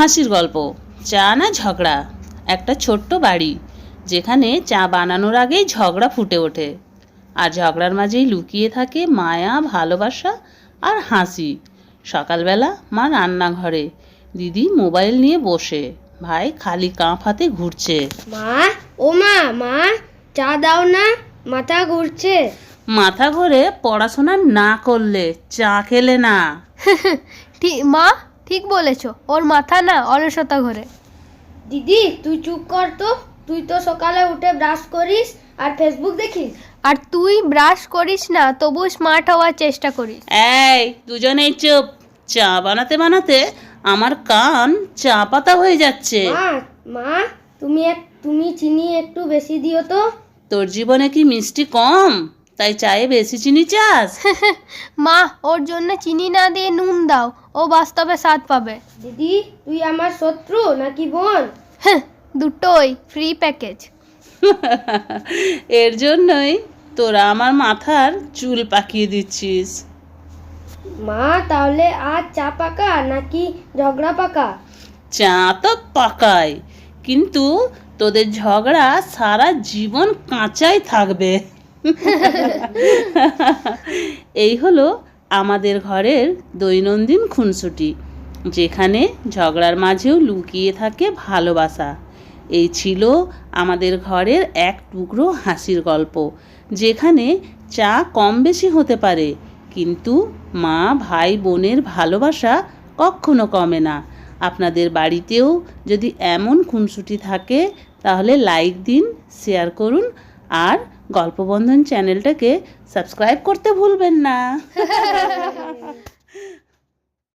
হাসির গল্প। চা না ঝগড়া। একটা ছোট্ট বাড়ি, যেখানে চা বানানোর আগেই ঝগড়া ফুটে ওঠে, আর ঝগড়ার মাঝেই লুকিয়ে থাকে মায়া, ভালোবাসা আর হাসি। সকালবেলা মা রান্নাঘরে, দিদি মোবাইল নিয়ে বসে, ভাই খালি কাঁপ হাতে ঘুরছে। মা, ও মা, মা চা দাও না, মাথা ঘুরছে। মাথা ঘুরে পড়াশোনা না করলে চা খেলে না। মা ঠিক বলেছো, ওর মাথা না অলসতা ঘরে। দিদি তুই চুপ কর তো, তুই তো সকালে উঠে ব্রাশ করিস আর ফেসবুক দেখিস। আর তুই ব্রাশ করিস না, তবু স্মার্ট হওয়ার চেষ্টা করিস। এই দুজনেই চুপ। চা বানাতে বানাতে আমার কান চা পাতা হয়ে যাচ্ছে। মা, মা তুমি চিনি একটু বেশি দিও তো। তোর জীবনে কি মিষ্টি কম, তাই চায়ে বেশি চিনি চাস? মা, ওর জন্য চিনি না দিয়ে নুন দাও, ও বাস্তবে স্বাদ পাবে। দিদি তুই আমার শত্রু নাকি বোন? দুটোই ফ্রি প্যাকেজ। এর জন্যই তোরা আমার মাথার চুল পাকিয়ে দিচ্ছিস। মা তাহলে আজ চা পাকা নাকি ঝগড়া পাকা? চা তো পাকাই, কিন্তু তোদের ঝগড়া সারা জীবন কাঁচাই থাকবে। এই হলো আমাদের ঘরের দৈনন্দিন খুনসুটি, যেখানে ঝগড়ার মাঝেও লুকিয়ে থাকে ভালোবাসা। এই ছিল আমাদের ঘরের এক টুকরো হাসির গল্প, যেখানে চা কম বেশি হতে পারে, কিন্তু মা ভাই বোনের ভালোবাসা কখনো কমে না। আপনাদের বাড়িতেও যদি এমন খুনসুটি থাকে, তাহলে লাইক দিন, শেয়ার করুন, আর গল্পবন্ধন চ্যানেলটাকে সাবস্ক্রাইব করতে ভুলবেন না।